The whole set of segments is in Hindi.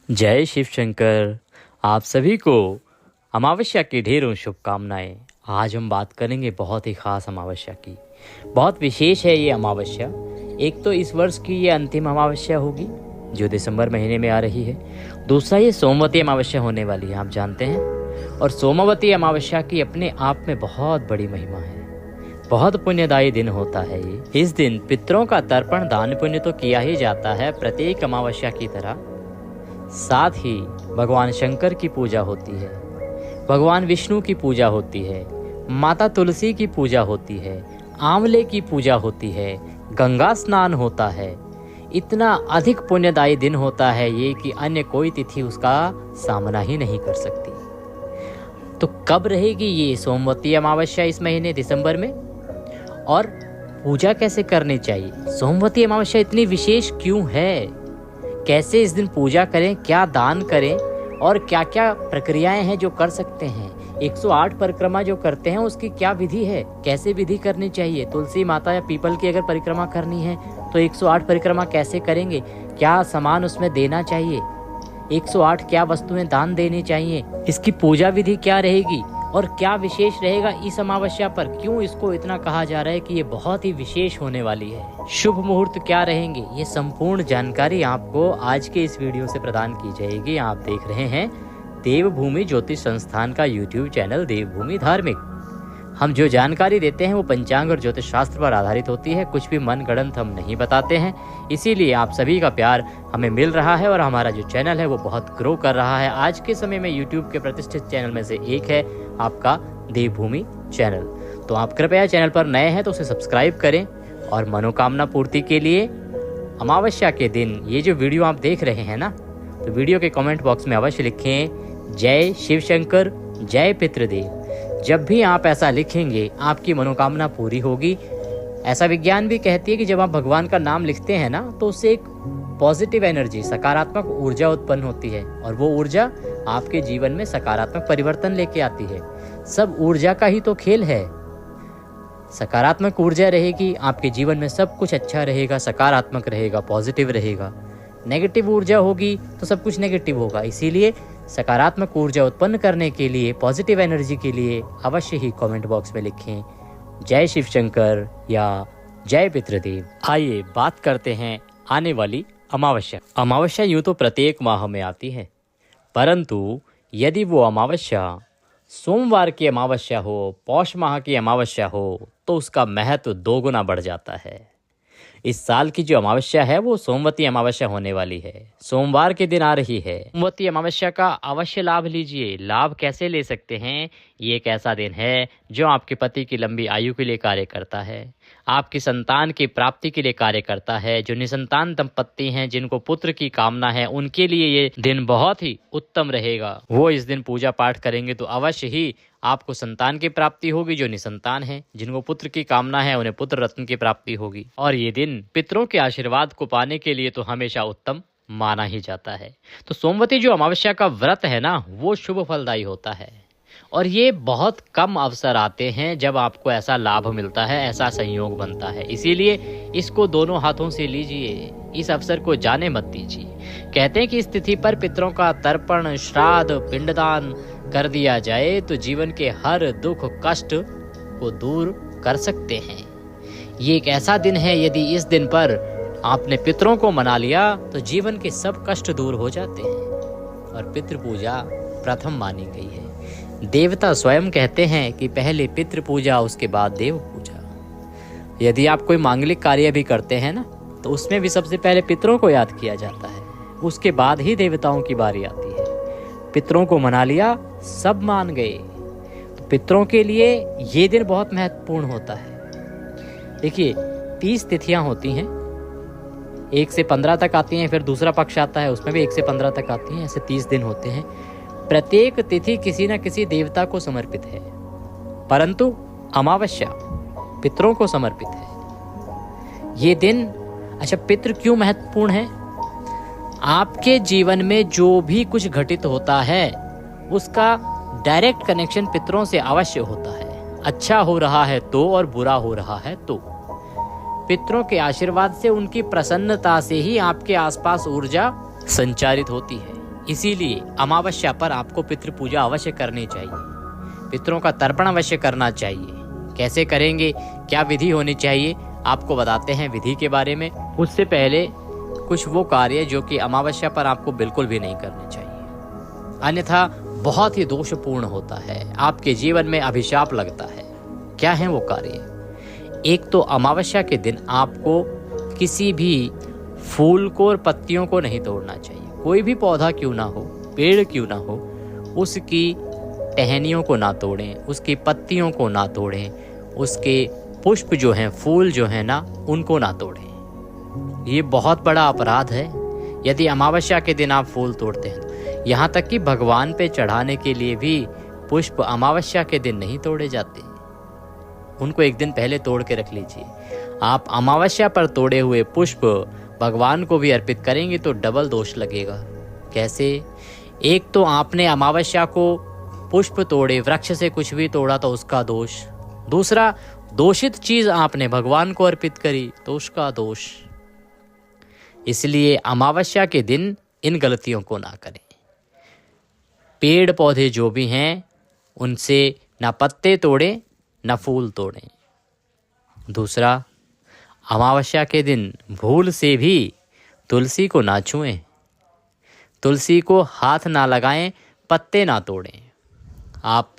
जय शिव शंकर। आप सभी को अमावस्या की ढेरों शुभकामनाएं। आज हम बात करेंगे बहुत ही खास अमावस्या की। बहुत विशेष है ये अमावस्या। एक तो इस वर्ष की ये अंतिम अमावस्या होगी जो दिसंबर महीने में आ रही है। दूसरा ये सोमवती अमावस्या होने वाली है, आप जानते हैं। और सोमवती अमावस्या की अपने आप में बहुत बड़ी महिमा है। बहुत पुण्यदायी दिन होता है ये। इस दिन पितरों का तर्पण दान पुण्य तो किया ही जाता है प्रत्येक अमावस्या की तरह। साथ ही भगवान शंकर की पूजा होती है, भगवान विष्णु की पूजा होती है, माता तुलसी की पूजा होती है, आंवले की पूजा होती है, गंगा स्नान होता है। इतना अधिक पुण्यदायी दिन होता है ये कि अन्य कोई तिथि उसका सामना ही नहीं कर सकती। तो कब रहेगी ये सोमवती अमावस्या इस महीने दिसंबर में, और पूजा कैसे करनी चाहिए? सोमवती अमावस्या इतनी विशेष क्यों है? कैसे इस दिन पूजा करें, क्या दान करें, और क्या क्या प्रक्रियाएं हैं जो कर सकते हैं? 108 परिक्रमा जो करते हैं उसकी क्या विधि है, कैसे विधि करनी चाहिए? तुलसी माता या पीपल की अगर परिक्रमा करनी है तो 108 परिक्रमा कैसे करेंगे? क्या सामान उसमें देना चाहिए? 108 क्या वस्तुएं दान देनी चाहिए? इसकी पूजा विधि क्या रहेगी और क्या विशेष रहेगा इस अमावस्या पर? क्यों इसको इतना कहा जा रहा है कि ये बहुत ही विशेष होने वाली है? शुभ मुहूर्त क्या रहेंगे? ये संपूर्ण जानकारी आपको आज के इस वीडियो से प्रदान की जाएगी। आप देख रहे हैं देवभूमि ज्योतिष संस्थान का यूट्यूब चैनल देवभूमि धार्मिक। हम जो जानकारी देते हैं वो पंचांग और ज्योतिष शास्त्र पर आधारित होती है। कुछ भी मन गढ़ंत हम नहीं बताते हैं। इसीलिए आप सभी का प्यार हमें मिल रहा है और हमारा जो चैनल है वो बहुत ग्रो कर रहा है। आज के समय में यूट्यूब के प्रतिष्ठित चैनल में से एक है आपका देवभूमि चैनल। तो आप कृपया चैनल पर नए हैं तो उसे सब्सक्राइब करें। और मनोकामना पूर्ति के लिए अमावस्या के दिन ये जो वीडियो आप देख रहे हैं ना, तो वीडियो के कमेंट बॉक्स में अवश्य लिखें जय शिव शंकर, जय पितृदेव। जब भी आप ऐसा लिखेंगे आपकी मनोकामना पूरी होगी। ऐसा विज्ञान भी कहती है कि जब आप भगवान का नाम लिखते हैं ना तो उससे एक पॉजिटिव एनर्जी, सकारात्मक ऊर्जा उत्पन्न होती है और वो ऊर्जा आपके जीवन में सकारात्मक परिवर्तन लेके आती है। सब ऊर्जा का ही तो खेल है। सकारात्मक ऊर्जा रहेगी आपके जीवन में सब कुछ अच्छा रहेगा, सकारात्मक रहेगा, पॉजिटिव रहेगा। नेगेटिव ऊर्जा होगी तो सब कुछ नेगेटिव होगा। इसीलिए सकारात्मक ऊर्जा उत्पन्न करने के लिए, पॉजिटिव एनर्जी के लिए अवश्य ही कमेंट बॉक्स में लिखें जय शिव शंकर या जय पितृदेव। आइए बात करते हैं आने वाली अमावस्या। अमावस्या यूं तो प्रत्येक माह में आती है, परंतु यदि वो अमावस्या सोमवार की अमावस्या हो, पौष माह की अमावस्या हो, तो उसका महत्व दोगुना बढ़ जाता है। इस साल की जो अमावस्या है वो सोमवती अमावस्या होने वाली है, सोमवार के दिन आ रही है। सोमवती अमावस्या का अवश्य लाभ लीजिए। लाभ कैसे ले सकते हैं? ये एक ऐसा दिन है जो आपके पति की लंबी आयु के लिए कार्य करता है, आपकी संतान की प्राप्ति के लिए कार्य करता है। जो निसंतान दंपत्ति हैं, जिनको पुत्र की कामना है, उनके लिए ये दिन बहुत ही उत्तम रहेगा। वो इस दिन पूजा पाठ करेंगे तो अवश्य ही आपको संतान की प्राप्ति होगी। जो निसंतान है, जिनको पुत्र की कामना है, उन्हें पुत्र रत्न की प्राप्ति होगी। और ये दिन पितरों के आशीर्वाद को पाने के लिए तो हमेशा उत्तम माना ही जाता है। तो सोमवती जो अमावस्या का व्रत है ना, वो शुभ फलदायी होता है। और ये बहुत कम अवसर आते हैं जब आपको ऐसा लाभ मिलता है, ऐसा संयोग बनता है। इसीलिए इसको दोनों हाथों से लीजिए, इस अवसर को जाने मत दीजिए। कहते हैं कि इस तिथि पर पितरों का तर्पण, श्राद्ध, पिंडदान कर दिया जाए तो जीवन के हर दुख कष्ट को दूर कर सकते हैं। ये एक ऐसा दिन है, यदि इस दिन पर आपने पितरों को मना लिया तो जीवन के सब कष्ट दूर हो जाते हैं। और पितृ पूजा प्रथम मानी गई है। देवता स्वयं कहते हैं कि पहले पितृ पूजा, उसके बाद देव पूजा। यदि आप कोई मांगलिक कार्य भी करते हैं ना, तो उसमें भी सबसे पहले पितरों को याद किया जाता है, उसके बाद ही देवताओं की बारी आती है। पितरों को मना लिया, सब मान गए, तो पितरों के लिए ये दिन बहुत महत्वपूर्ण होता है। देखिए 30 तिथियां होती हैं, 1 से 15 तक आती हैं, फिर दूसरा पक्ष आता है उसमें भी 1 से 15 तक आती हैं। ऐसे 30 दिन होते हैं। प्रत्येक तिथि किसी न किसी देवता को समर्पित है, परंतु अमावस्या पितरों को समर्पित है। ये दिन, अच्छा पितृ क्यों महत्वपूर्ण है? आपके जीवन में जो भी कुछ घटित होता है उसका डायरेक्ट कनेक्शन पितरों से अवश्य होता है। अच्छा हो रहा है तो, और बुरा हो रहा है तो। पितरों के आशीर्वाद से, उनकी प्रसन्नता से ही आपके आसपास ऊर्जा संचारित होती है। इसीलिए अमावस्या पर आपको पितृ पूजा अवश्य करनी चाहिए, पितरों का तर्पण अवश्य करना चाहिए। कैसे करेंगे, क्या विधि होनी चाहिए, आपको बताते हैं विधि के बारे में। उससे पहले कुछ वो कार्य जो कि अमावस्या पर आपको बिल्कुल भी नहीं करने चाहिए, अन्यथा बहुत ही दोषपूर्ण होता है, आपके जीवन में अभिशाप लगता है। क्या है वो कार्य? एक तो अमावस्या के दिन आपको किसी भी फूल को और पत्तियों को नहीं तोड़ना चाहिए। कोई भी पौधा क्यों ना हो, पेड़ क्यों ना हो, उसकी टहनियों को ना तोड़ें, उसकी पत्तियों को ना तोड़ें, उसके पुष्प जो हैं, फूल जो हैं ना, उनको ना तोड़ें। ये बहुत बड़ा अपराध है यदि अमावस्या के दिन आप फूल तोड़ते हैं। यहाँ तक कि भगवान पे चढ़ाने के लिए भी पुष्प अमावस्या के दिन नहीं तोड़े जाते, उनको एक दिन पहले तोड़ के रख लीजिए। आप अमावस्या पर तोड़े हुए पुष्प भगवान को भी अर्पित करेंगे तो डबल दोष लगेगा। कैसे? एक तो आपने अमावस्या को पुष्प तोड़े, वृक्ष से कुछ भी तोड़ा तो उसका दोष, दूसरा दोषित चीज आपने भगवान को अर्पित करी तो उसका दोष। इसलिए अमावस्या के दिन इन गलतियों को ना करें। पेड़ पौधे जो भी हैं उनसे ना पत्ते तोड़ें ना फूल तोड़ें। दूसरा, अमावस्या के दिन भूल से भी तुलसी को ना छुएं, तुलसी को हाथ ना लगाएं, पत्ते ना तोड़ें। आप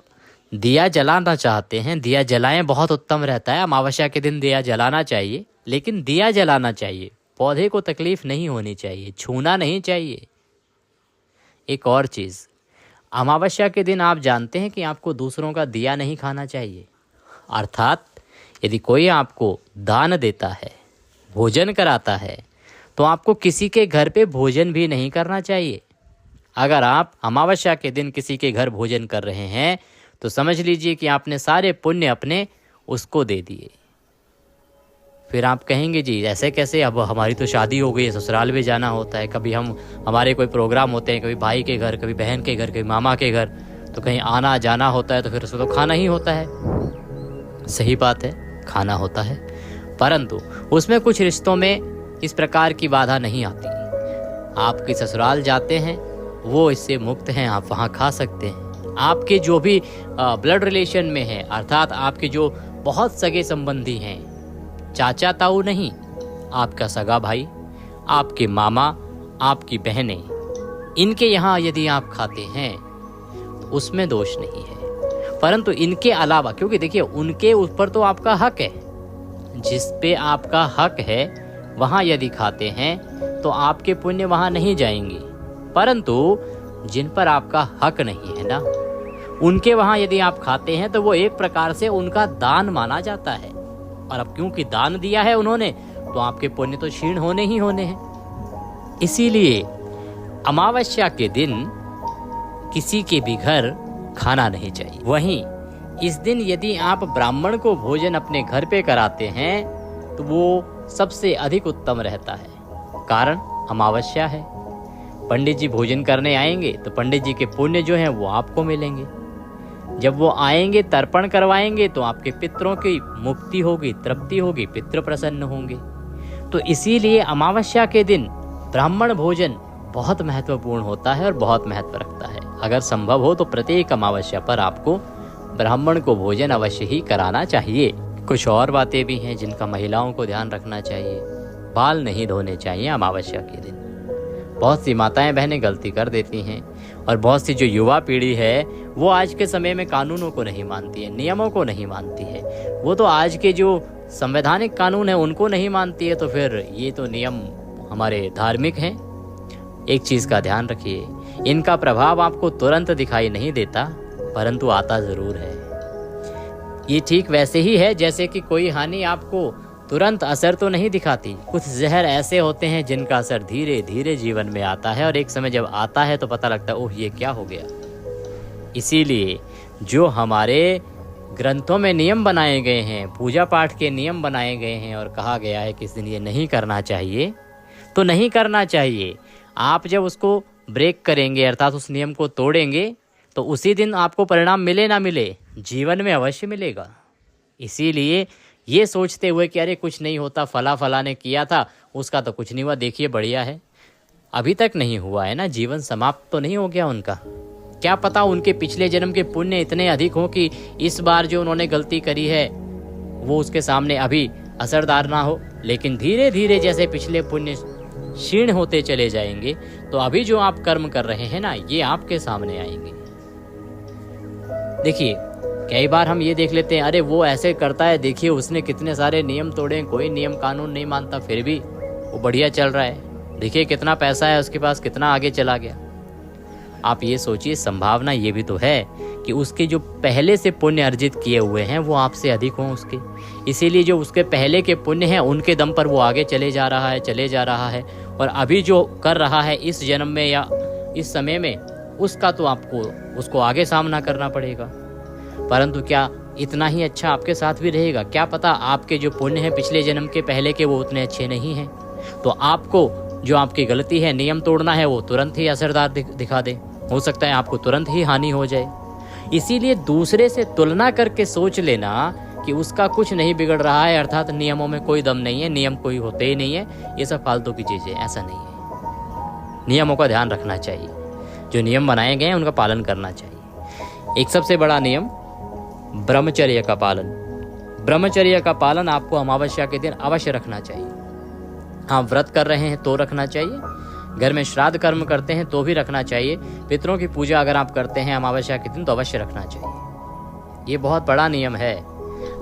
दिया जलाना चाहते हैं, दिया जलाएं, बहुत उत्तम रहता है। अमावस्या के दिन दिया जलाना चाहिए, लेकिन दिया जलाना चाहिए, पौधे को तकलीफ नहीं होनी चाहिए, छूना नहीं चाहिए। एक और चीज़, अमावस्या के दिन आप जानते हैं कि आपको दूसरों का दिया नहीं खाना चाहिए। अर्थात यदि कोई आपको दान देता है, भोजन कराता है, तो आपको किसी के घर पे भोजन भी नहीं करना चाहिए। अगर आप अमावस्या के दिन किसी के घर भोजन कर रहे हैं तो समझ लीजिए कि आपने सारे पुण्य अपने उसको दे दिए। फिर आप कहेंगे जी ऐसे कैसे, अब हमारी तो शादी हो गई है, ससुराल भी जाना होता है, कभी हमारे कोई प्रोग्राम होते हैं, कभी भाई के घर, कभी बहन के घर, कभी मामा के घर, तो कहीं आना जाना होता है, तो फिर उसको तो खाना ही होता है। सही बात है, खाना होता है, परंतु उसमें कुछ रिश्तों में इस प्रकार की बाधा नहीं आती। आपके ससुराल जाते हैं वो इससे मुक्त हैं, आप वहाँ खा सकते हैं। आपके जो भी ब्लड रिलेशन में है, अर्थात आपके जो बहुत सगे संबंधी हैं, चाचा ताऊ नहीं, आपका सगा भाई, आपके मामा, आपकी बहनें, इनके यहाँ यदि आप खाते हैं तो उसमें दोष नहीं है। परंतु इनके अलावा, क्योंकि देखिए उनके ऊपर तो आपका हक है, जिस पे आपका हक है वहाँ यदि खाते हैं तो आपके पुण्य वहाँ नहीं जाएंगे। परंतु जिन पर आपका हक नहीं है ना, उनके वहाँ यदि आप खाते हैं तो वो एक प्रकार से उनका दान माना जाता है। और अब क्योंकि दान दिया है उन्होंने, तो आपके पुण्य तो क्षीण होने ही होने हैं। इसीलिए अमावस्या के दिन किसी के भी घर खाना नहीं चाहिए। वहीं इस दिन यदि आप ब्राह्मण को भोजन अपने घर पे कराते हैं तो वो सबसे अधिक उत्तम रहता है। कारण अमावस्या है, पंडित जी भोजन करने आएंगे तो पंडित जी के पुण्य जो हैं वो आपको मिलेंगे। जब वो आएंगे, तर्पण करवाएंगे, तो आपके पितरों की मुक्ति होगी, तृप्ति होगी, पितृ प्रसन्न होंगे। तो इसीलिए अमावस्या के दिन ब्राह्मण भोजन बहुत महत्वपूर्ण होता है और बहुत महत्व रखता है। अगर संभव हो तो प्रत्येक अमावस्या पर आपको ब्राह्मण को भोजन अवश्य ही कराना चाहिए। कुछ और बातें भी हैं जिनका महिलाओं को ध्यान रखना चाहिए। बाल नहीं धोने चाहिए अमावस्या के दिन। बहुत सी माताएं बहनें गलती कर देती हैं, और बहुत सी जो युवा पीढ़ी है वो आज के समय में कानूनों को नहीं मानती है, नियमों को नहीं मानती है। वो तो आज के जो संवैधानिक कानून है उनको नहीं मानती है, तो फिर ये तो नियम हमारे धार्मिक हैं। एक चीज़ का ध्यान रखिए, इनका प्रभाव आपको तुरंत दिखाई नहीं देता, परंतु आता ज़रूर है। ये ठीक वैसे ही है जैसे कि कोई हानि आपको तुरंत असर तो नहीं दिखाती। कुछ जहर ऐसे होते हैं जिनका असर धीरे धीरे जीवन में आता है, और एक समय जब आता है तो पता लगता है ओह ये क्या हो गया। इसीलिए जो हमारे ग्रंथों में नियम बनाए गए हैं, पूजा पाठ के नियम बनाए गए हैं, और कहा गया है कि इस दिन ये नहीं करना चाहिए, तो नहीं करना चाहिए। आप जब उसको ब्रेक करेंगे, अर्थात उस नियम को तोड़ेंगे, तो उसी दिन आपको परिणाम मिले ना मिले, जीवन में अवश्य मिलेगा। इसीलिए ये सोचते हुए कि अरे कुछ नहीं होता, फला ने किया था, उसका तो कुछ नहीं हुआ, देखिए बढ़िया है, अभी तक नहीं हुआ है ना, जीवन समाप्त तो नहीं हो गया उनका। क्या पता उनके पिछले जन्म के पुण्य इतने अधिक हो कि इस बार जो उन्होंने गलती करी है वो उसके सामने अभी असरदार ना हो, लेकिन धीरे धीरे जैसे पिछले पुण्य क्षीण होते चले जाएंगे तो अभी जो आप कर्म कर रहे हैं ना, ये आपके सामने आएंगे। देखिए, कई बार हम ये देख लेते हैं, अरे वो ऐसे करता है, देखिए उसने कितने सारे नियम तोड़े, कोई नियम कानून नहीं मानता, फिर भी वो बढ़िया चल रहा है, देखिए कितना पैसा है उसके पास, कितना आगे चला गया। आप ये सोचिए, संभावना ये भी तो है कि उसके जो पहले से पुण्य अर्जित किए हुए हैं वो आपसे अधिक हों उसके, इसीलिए जो उसके पहले के पुण्य हैं उनके दम पर वो आगे चले जा रहा है, और अभी जो कर रहा है इस जन्म में या इस समय में, उसका तो आपको उसको आगे सामना करना पड़ेगा। परंतु क्या इतना ही अच्छा आपके साथ भी रहेगा? क्या पता आपके जो पुण्य हैं पिछले जन्म के पहले के वो उतने अच्छे नहीं हैं, तो आपको जो आपकी गलती है, नियम तोड़ना है, वो तुरंत ही असरदार दिखा दे, हो सकता है आपको तुरंत ही हानि हो जाए। इसीलिए दूसरे से तुलना करके सोच लेना कि उसका कुछ नहीं बिगड़ रहा है, अर्थात नियमों में कोई दम नहीं है, नियम कोई होते ही नहीं है, ये सब फालतू की चीज़ें, ऐसा नहीं है। नियमों का ध्यान रखना चाहिए, जो नियम बनाए गए हैं उनका पालन करना चाहिए। एक सबसे बड़ा नियम ब्रह्मचर्य का पालन। ब्रह्मचर्य का पालन आपको अमावस्या के दिन अवश्य रखना चाहिए। हाँ, व्रत कर रहे हैं तो रखना चाहिए, घर में श्राद्ध कर्म करते हैं तो भी रखना चाहिए, पितरों की पूजा अगर आप करते हैं अमावस्या के दिन तो अवश्य रखना चाहिए। ये बहुत बड़ा नियम है।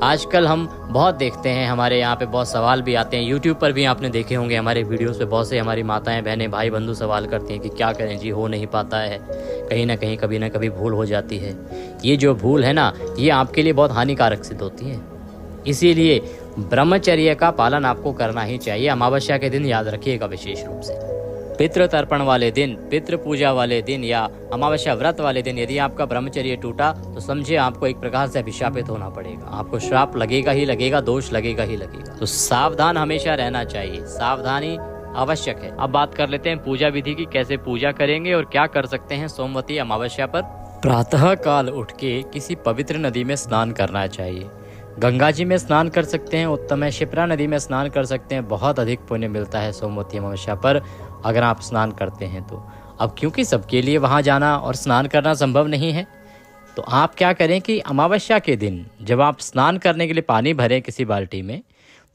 आजकल हम बहुत देखते हैं, हमारे यहाँ पे बहुत सवाल भी आते हैं, यूट्यूब पर भी आपने देखे होंगे, हमारे वीडियोस पे बहुत से हमारी माताएं बहनें भाई बंधु सवाल करती हैं कि क्या करें जी, हो नहीं पाता है, कहीं ना कहीं कभी ना कभी भूल हो जाती है। ये जो भूल है ना, ये आपके लिए बहुत हानिकारक सिद्ध होती है। इसीलिए ब्रह्मचर्य का पालन आपको करना ही चाहिए। अमावस्या के दिन याद रखिएगा विशेष रूप से। पितृ तर्पण वाले दिन, पितृ पूजा वाले दिन या अमावस्या व्रत वाले दिन यदि आपका ब्रह्मचर्य टूटा तो समझिए आपको एक प्रकार से अभिशापित होना पड़ेगा, आपको श्राप लगेगा ही लगेगा, दोष लगेगा ही लगेगा। तो सावधान हमेशा रहना चाहिए, सावधानी आवश्यक है। अब बात कर लेते हैं पूजा विधि की, कैसे पूजा करेंगे और क्या कर सकते हैं सोमवती अमावस्या पर। प्रातः काल उठ के किसी पवित्र नदी में स्नान करना चाहिए। गंगा जी में स्नान कर सकते हैं, उत्तम है। शिप्रा नदी में स्नान कर सकते हैं, बहुत अधिक पुण्य मिलता है सोमवती अमावस्या पर अगर आप स्नान करते हैं तो। अब क्योंकि सबके लिए वहाँ जाना और स्नान करना संभव नहीं है, तो आप क्या करें कि अमावस्या के दिन जब आप स्नान करने के लिए पानी भरें किसी बाल्टी में,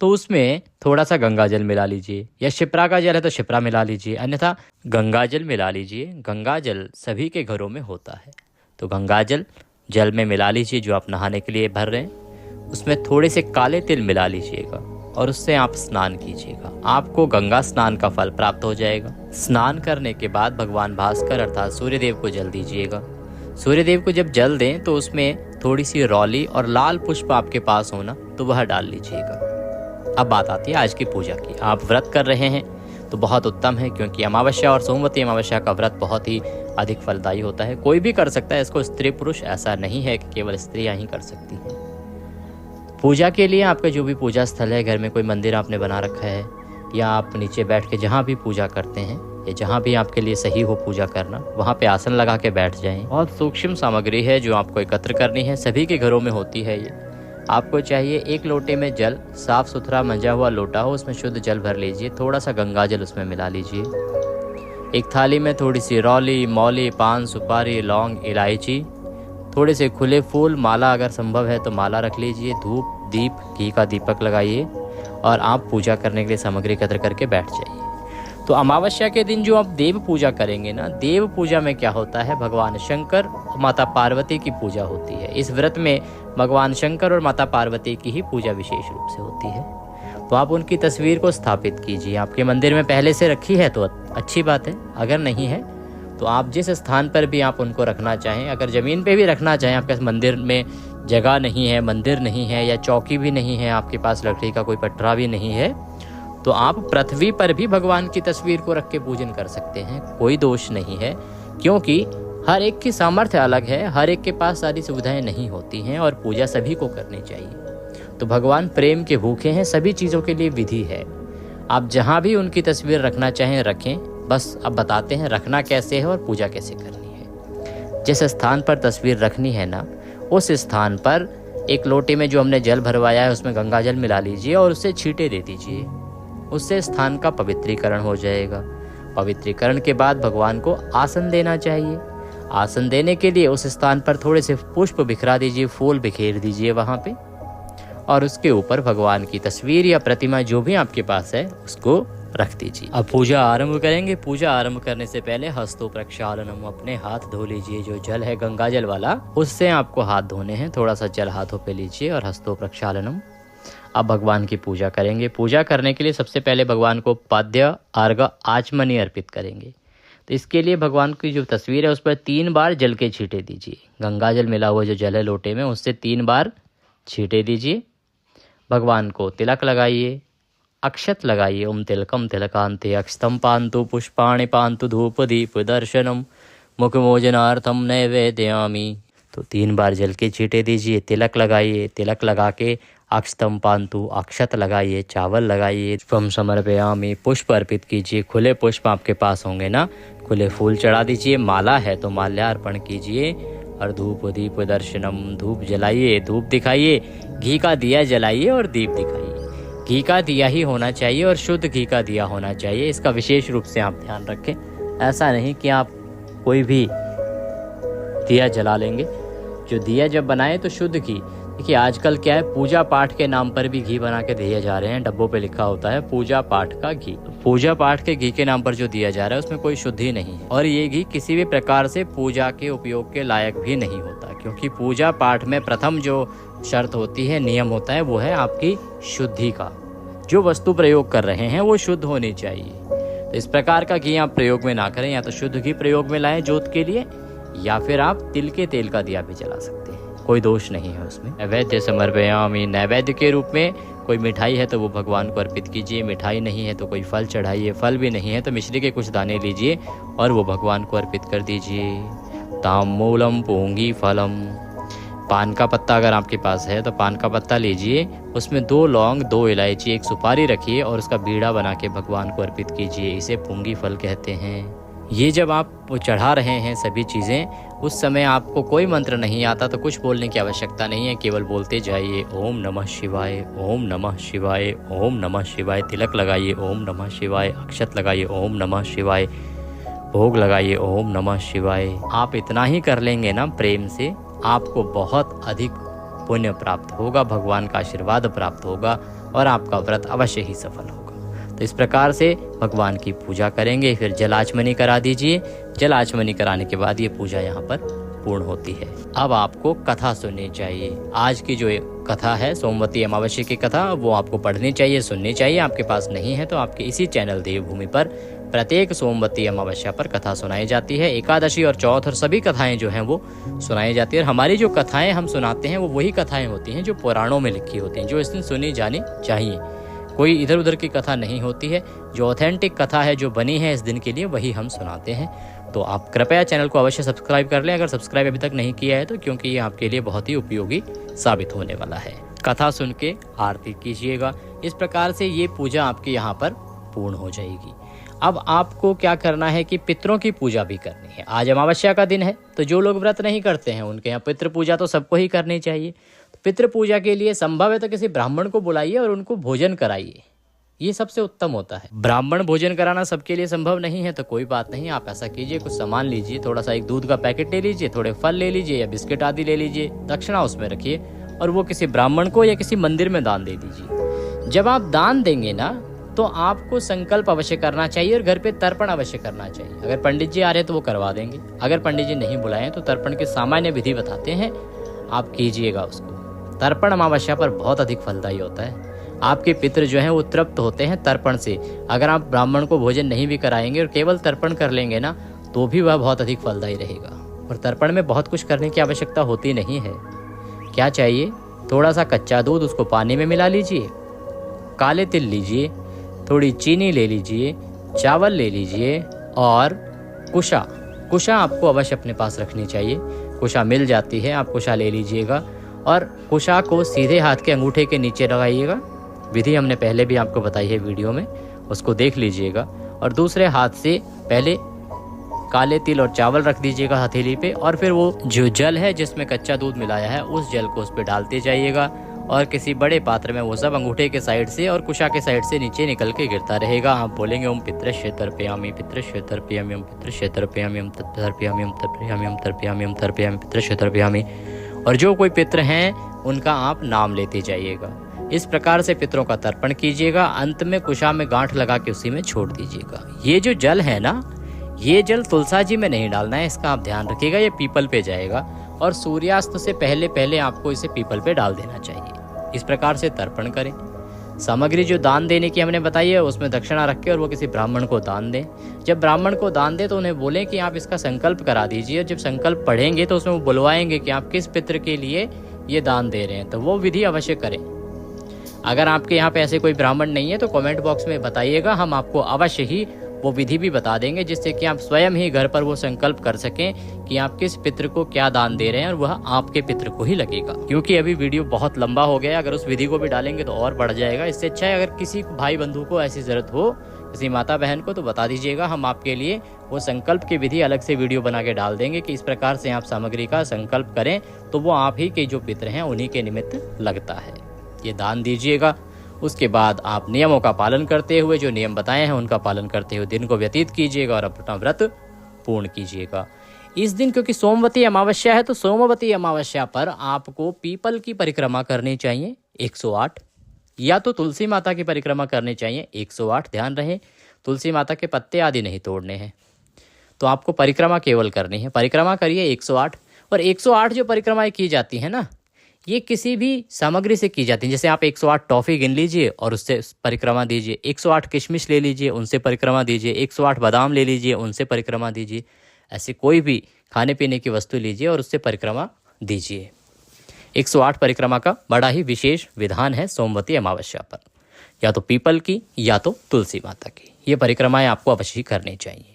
तो उसमें थोड़ा सा गंगा जल मिला लीजिए, या शिप्रा का जल है तो शिप्रा मिला लीजिए, अन्यथा गंगा जल मिला लीजिए। गंगा जल सभी के घरों में होता है, तो गंगा जल में मिला लीजिए जो आप नहाने के लिए भर रहे हैं। उसमें थोड़े से काले तिल मिला लीजिएगा और उससे आप स्नान कीजिएगा, आपको गंगा स्नान का फल प्राप्त हो जाएगा। स्नान करने के बाद भगवान भास्कर अर्थात सूर्यदेव को जल दीजिएगा। सूर्यदेव को जब जल दें तो उसमें थोड़ी सी रौली और लाल पुष्प आपके पास होना तो वह डाल लीजिएगा। अब बात आती है आज की पूजा की। आप व्रत कर रहे हैं तो बहुत उत्तम है, क्योंकि अमावस्या और सोमवती अमावस्या का व्रत बहुत ही अधिक फलदायी होता है। कोई भी कर सकता है इसको, स्त्री पुरुष ऐसा नहीं है कि केवल स्त्रियां ही कर सकती हैं। पूजा के लिए आपका जो भी पूजा स्थल है, घर में कोई मंदिर आपने बना रखा है, या आप नीचे बैठ के जहाँ भी पूजा करते हैं या जहाँ भी आपके लिए सही हो पूजा करना, वहाँ पे आसन लगा के बैठ जाएं। बहुत सूक्ष्म सामग्री है जो आपको एकत्र करनी है, सभी के घरों में होती है ये। आपको चाहिए एक लोटे में जल, साफ सुथरा मंजा हुआ लोटा हो, उसमें शुद्ध जल भर लीजिए, थोड़ा सा गंगा जल उसमें मिला लीजिए। एक थाली में थोड़ी सी रौली, मौली, पान, सुपारी, लौंग, इलायची, थोड़े से खुले फूल, माला अगर संभव है तो माला रख लीजिए, धूप, दीप, घी का दीपक लगाइए और आप पूजा करने के लिए सामग्री एकत्र करके बैठ जाइए। तो अमावस्या के दिन जो आप देव पूजा करेंगे ना, देव पूजा में क्या होता है, भगवान शंकर और माता पार्वती की पूजा होती है। इस व्रत में भगवान शंकर और माता पार्वती की ही पूजा विशेष रूप से होती है। तो आप उनकी तस्वीर को स्थापित कीजिए। आपके मंदिर में पहले से रखी है तो अच्छी बात है, अगर नहीं है तो आप जिस स्थान पर भी आप उनको रखना चाहें, अगर ज़मीन पे भी रखना चाहें, आपके मंदिर में जगह नहीं है, मंदिर नहीं है या चौकी भी नहीं है, आपके पास लकड़ी का कोई पटरा भी नहीं है, तो आप पृथ्वी पर भी भगवान की तस्वीर को रख के पूजन कर सकते हैं, कोई दोष नहीं है। क्योंकि हर एक की सामर्थ्य अलग है, हर एक के पास सारी सुविधाएं नहीं होती हैं और पूजा सभी को करनी चाहिए। तो भगवान प्रेम के भूखे हैं, सभी चीज़ों के लिए विधि है। आप जहाँ भी उनकी तस्वीर रखना चाहें रखें, बस अब बताते हैं रखना कैसे है और पूजा कैसे करनी है। जिस स्थान पर तस्वीर रखनी है ना, उस स्थान पर एक लोटे में जो हमने जल भरवाया है उसमें गंगा जल मिला लीजिए और उससे छींटे दे दीजिए। उससे स्थान का पवित्रीकरण हो जाएगा। पवित्रीकरण के बाद भगवान को आसन देना चाहिए। आसन देने के लिए उस स्थान पर थोड़े से पुष्प बिखरा दीजिए, फूल बिखेर दीजिए वहाँ पे, और उसके ऊपर भगवान की तस्वीर या प्रतिमा जो भी आपके पास है उसको रख दीजिए। अब पूजा आरंभ करेंगे। पूजा आरंभ करने से पहले हस्तों प्रक्षालनम, अपने हाथ धो लीजिए। जो जल है गंगा जल वाला, उससे आपको हाथ धोने हैं। थोड़ा सा जल हाथों पे लीजिए और हस्तों प्रक्षालनम। अब भगवान की पूजा करेंगे। पूजा करने के लिए सबसे पहले भगवान को पाद्य, अर्घ्य, आचमनी अर्पित करेंगे। तो इसके लिए भगवान की जो तस्वीर है उस पर 3 बार जल के छींटे दीजिए। गंगा जल मिला हुआ जो जल है लोटे में, उससे 3 बार छींटे दीजिए। भगवान को तिलक लगाइए, अक्षत लगाइए। ओम तिलकम तिलकांते अक्षतम पांतु पुष्पाणि पांतु धूप दीप दर्शनम मुखमोजनार्थम नैवेद्यामि। तो 3 बार जल के छींटे दीजिए, तिलक लगाइए। तिलक लगा के अक्षतम पांतु, अक्षत लगाइए, चावल लगाइए। पुष्पम समर्पयामि, पुष्प अर्पित कीजिए। खुले पुष्प आपके पास होंगे ना, खुले फूल चढ़ा दीजिए। माला है तो माल्यार्पण कीजिए। और धूप दीप दर्शनम, धूप जलाइए, धूप दिखाइए। घी का दिया जलाइए और दीप दिखाइए। घी का दिया ही होना चाहिए और शुद्ध घी का दिया होना चाहिए। इसका विशेष रूप से आप ध्यान रखें। ऐसा नहीं कि आप कोई भी दिया जला लेंगे। जो दिया जब बनाए तो शुद्ध घी। देखिए आजकल क्या है, पूजा पाठ के नाम पर भी घी बना के दिए जा रहे हैं। डब्बों पे लिखा होता है पूजा पाठ का घी। पूजा पाठ के घी के नाम पर जो दिया जा रहा है उसमें कोई शुद्धि नहीं है। और ये घी किसी भी प्रकार से पूजा के उपयोग के लायक भी नहीं होता, क्योंकि पूजा पाठ में प्रथम जो शर्त होती है, नियम होता है, वो है आपकी शुद्धि का। जो वस्तु प्रयोग कर रहे हैं वो शुद्ध होनी चाहिए। तो इस प्रकार का घी आप प्रयोग में ना करें। या तो शुद्ध घी प्रयोग में लाएं जोत के लिए, या फिर आप तिल के तेल का दिया भी जला सकते हैं। कोई दोष नहीं है उसमें। नैवेद्य समर्पयामि, नैवेद्य के रूप में कोई मिठाई है तो वो भगवान को अर्पित कीजिए। मिठाई नहीं है तो कोई फल चढ़ाइए। फल भी नहीं है तो मिश्री के कुछ दाने लीजिए और वो भगवान को अर्पित कर दीजिए। ताम्बूलम पूंगी फलम, पान का पत्ता अगर आपके पास है तो पान का पत्ता लीजिए। उसमें 2 लौंग, 2 इलायची, 1 सुपारी रखिए और उसका बीड़ा बना के भगवान को अर्पित कीजिए। इसे पूंगी फल कहते हैं। ये जब आप चढ़ा रहे हैं सभी चीज़ें, उस समय आपको कोई मंत्र नहीं आता तो कुछ बोलने की आवश्यकता नहीं है। केवल बोलते जाइए ओम नमः शिवाय, ओम नमः शिवाय, ओम नमः शिवाय। तिलक लगाइए, ओम नमः शिवाय। अक्षत लगाइए, ओम नमः शिवाय। भोग लगाइए, ओम नमः शिवाय। आप इतना ही कर लेंगे ना प्रेम से, आपको बहुत अधिक पुण्य प्राप्त होगा, भगवान का आशीर्वाद प्राप्त होगा और आपका व्रत अवश्य ही सफल होगा। तो इस प्रकार से भगवान की पूजा करेंगे। फिर जलाचमनी करा दीजिए। जलाचमनी कराने के बाद ये पूजा यहाँ पर पूर्ण होती है। अब आपको कथा सुननी चाहिए। आज की जो कथा है सोमवती अमावस्या की कथा, वो आपको पढ़नी चाहिए, सुननी चाहिए। आपके पास नहीं है तो आपके इसी चैनल देवभूमि पर प्रत्येक सोमवती अमावस्या पर कथा सुनाई जाती है। एकादशी और चौथ और सभी कथाएं जो हैं वो सुनाई जाती है। और हमारी जो कथाएं हम सुनाते हैं वो वही कथाएं होती हैं जो पुराणों में लिखी होती हैं, जो इस दिन सुनी जानी चाहिए। कोई इधर उधर की कथा नहीं होती है। जो ऑथेंटिक कथा है, जो बनी है इस दिन के लिए, वही हम सुनाते हैं। तो आप कृपया चैनल को अवश्य सब्सक्राइब कर लें, अगर सब्सक्राइब अभी तक नहीं किया है तो, क्योंकि ये आपके लिए बहुत ही उपयोगी साबित होने वाला है। कथा सुन के आरती कीजिएगा। इस प्रकार से ये पूजा आपके यहाँ पर पूर्ण हो जाएगी। अब आपको क्या करना है कि पितरों की पूजा भी करनी है। आज अमावस्या का दिन है, तो जो लोग व्रत नहीं करते हैं उनके यहाँ पितृ पूजा तो सबको ही करनी चाहिए। पितृ पूजा के लिए संभव है तो किसी ब्राह्मण को बुलाइए और उनको भोजन कराइए। ये सबसे उत्तम होता है। ब्राह्मण भोजन कराना सबके लिए संभव नहीं है तो कोई बात नहीं, आप ऐसा कीजिए, कुछ सामान लीजिए, थोड़ा सा एक दूध का पैकेट ले लीजिए, थोड़े फल ले लीजिए या बिस्किट आदि ले लीजिए, दक्षिणा उसमें रखिए और वो किसी ब्राह्मण को या किसी मंदिर में दान दे दीजिए। जब आप दान देंगे ना तो आपको संकल्प अवश्य करना चाहिए और घर पे तर्पण अवश्य करना चाहिए। अगर पंडित जी आ रहे हैं तो वो करवा देंगे, अगर पंडित जी नहीं बुलाए तो तर्पण की सामान्य विधि बताते हैं, आप कीजिएगा उसको। तर्पण अमावस्या पर बहुत अधिक फलदायी होता है। आपके पितृ जो हैं वो तृप्त होते हैं तर्पण से। अगर आप ब्राह्मण को भोजन नहीं भी कराएंगे और केवल तर्पण कर लेंगे ना तो भी वह बहुत अधिक फलदायी रहेगा। और तर्पण में बहुत कुछ करने की आवश्यकता होती नहीं है। क्या चाहिए, थोड़ा सा कच्चा दूध, उसको पानी में मिला लीजिए, काले तिल लीजिए, थोड़ी चीनी ले लीजिए, चावल ले लीजिए और कुशा। कुशा आपको अवश्य अपने पास रखनी चाहिए। कुशा मिल जाती है, आप कुशा ले लीजिएगा और कुशा को सीधे हाथ के अंगूठे के नीचे लगाइएगा। विधि हमने पहले भी आपको बताई है वीडियो में, उसको देख लीजिएगा। और दूसरे हाथ से पहले काले तिल और चावल रख दीजिएगा हथेली पे और फिर वो जो जल है जिसमें कच्चा दूध मिलाया है उस जल को उस पर डालते जाइएगा और किसी बड़े पात्र में वो सब अंगूठे के साइड से और कुशा के साइड से नीचे निकल के गिरता रहेगा। आप बोलेंगे ओम पितृश्य तर्पयामि, पितृश्य तर्पयामि, ओम पितृश्य तर्पयामि, ओम तर्पयामि, ओम तर्पयामि, ओम तर्पयामि, ओम तर्पयामि, पितृश्य तर्पयामि। और जो कोई पितृ हैं उनका आप नाम लेते जाइएगा। इस प्रकार से पितरों का तर्पण कीजिएगा। अंत में कुशा में गांठ लगा के उसी में छोड़ दीजिएगा। ये जो जल है ना, ये जल तुलसा जी में नहीं डालना है, इसका आप ध्यान रखिएगा। ये पीपल पे जाएगा और सूर्यास्त से पहले पहले आपको इसे पीपल पे डाल देना चाहिए। इस प्रकार से तर्पण करें। सामग्री जो दान देने की हमने बताई है उसमें दक्षिणा रख के और वो किसी ब्राह्मण को दान दें। जब ब्राह्मण को दान दें तो उन्हें बोलें कि आप इसका संकल्प करा दीजिए। और जब संकल्प पढ़ेंगे तो उसमें वो बुलवाएंगे कि आप किस पितृ के लिए ये दान दे रहे हैं, तो वो विधि अवश्य करें। अगर आपके यहाँ पे ऐसे कोई ब्राह्मण नहीं है तो कमेंट बॉक्स में बताइएगा, हम आपको अवश्य ही वो विधि भी बता देंगे, जिससे कि आप स्वयं ही घर पर वो संकल्प कर सकें कि आप किस पितृ को क्या दान दे रहे हैं और वह आपके पितृ को ही लगेगा। क्योंकि अभी वीडियो बहुत लंबा हो गया, अगर उस विधि को भी डालेंगे तो और बढ़ जाएगा। इससे अच्छा है अगर किसी भाई बंधु को ऐसी जरूरत हो, किसी माता बहन को, तो बता दीजिएगा, हम आपके लिए वो संकल्प की विधि अलग से वीडियो बना के डाल देंगे कि इस प्रकार से आप सामग्री का संकल्प करें तो वो आप ही के जो पितृ हैं उन्हीं के निमित्त लगता है। ये दान दीजिएगा। उसके बाद आप नियमों का पालन करते हुए, जो नियम बताए हैं उनका पालन करते हुए दिन को व्यतीत कीजिएगा और अपना व्रत पूर्ण कीजिएगा। इस दिन क्योंकि सोमवती अमावस्या है तो सोमवती अमावस्या पर आपको पीपल की परिक्रमा करनी चाहिए 108, या तो तुलसी माता की परिक्रमा करनी चाहिए 108। ध्यान रहे तुलसी माता के पत्ते आदि नहीं तोड़ने हैं, तो आपको परिक्रमा केवल करनी है। परिक्रमा करिए 108। और 108 जो परिक्रमाएं की जाती हैं ना, ये किसी भी सामग्री से की जाती है। जैसे आप 108 टॉफ़ी गिन लीजिए और उससे परिक्रमा दीजिए, 108 किशमिश ले लीजिए उनसे परिक्रमा दीजिए, 108 बादाम ले लीजिए उनसे परिक्रमा दीजिए। ऐसे कोई भी खाने पीने की वस्तु लीजिए और उससे परिक्रमा दीजिए। 108 परिक्रमा का बड़ा ही विशेष विधान है सोमवती अमावस्या पर, या तो पीपल की या तो तुलसी माता की। ये परिक्रमाएं आपको अवश्य करनी चाहिए।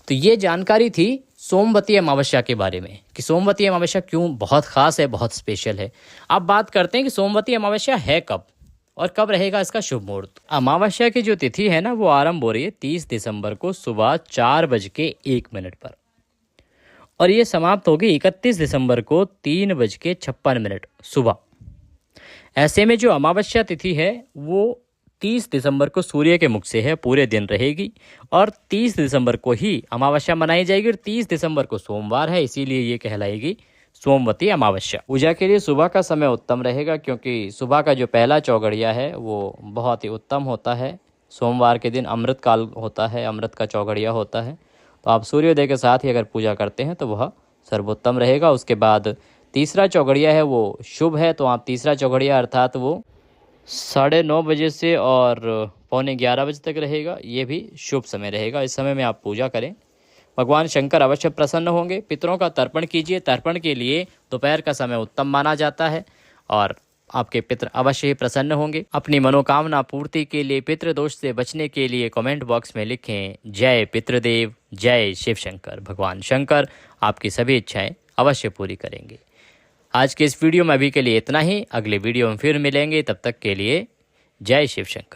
तो ये जानकारी थी सोमवती अमावस्या के बारे में कि सोमवती अमावस्या क्यों बहुत खास है, बहुत स्पेशल है। अब बात करते हैं कि सोमवती अमावस्या है कब और कब रहेगा इसका शुभ मुहूर्त। अमावस्या की जो तिथि है ना, वो आरंभ हो रही है 30 दिसंबर को सुबह 4:01 पर और ये समाप्त होगी 31 दिसंबर को 3:56 सुबह। ऐसे में जो अमावस्या तिथि है वो 30 दिसंबर को सूर्य के मुख से है, पूरे दिन रहेगी और 30 दिसंबर को ही अमावस्या मनाई जाएगी और 30 दिसंबर को सोमवार है, इसीलिए ये कहलाएगी सोमवती अमावस्या। पूजा के लिए सुबह का समय उत्तम रहेगा, क्योंकि सुबह का जो पहला चौगड़िया है वो बहुत ही उत्तम होता है। सोमवार के दिन अमृत काल होता है, अमृत का चौगड़िया होता है, तो आप सूर्योदय के साथ ही अगर पूजा करते हैं तो वह सर्वोत्तम रहेगा। उसके बाद तीसरा चौगड़िया है वो शुभ है, तो आप तीसरा चौगड़िया अर्थात वो 9:30 बजे से और 11:15 बजे तक रहेगा, ये भी शुभ समय रहेगा। इस समय में आप पूजा करें, भगवान शंकर अवश्य प्रसन्न होंगे। पितरों का तर्पण कीजिए। तर्पण के लिए दोपहर का समय उत्तम माना जाता है और आपके पितृ अवश्य ही प्रसन्न होंगे। अपनी मनोकामना पूर्ति के लिए, पितृ दोष से बचने के लिए कमेंट बॉक्स में लिखें जय पितृदेव, जय शिव शंकर। भगवान शंकर आपकी सभी इच्छाएं अवश्य पूरी करेंगे। आज के इस वीडियो में अभी के लिए इतना ही। अगले वीडियो में फिर मिलेंगे, तब तक के लिए जय शिव शंकर।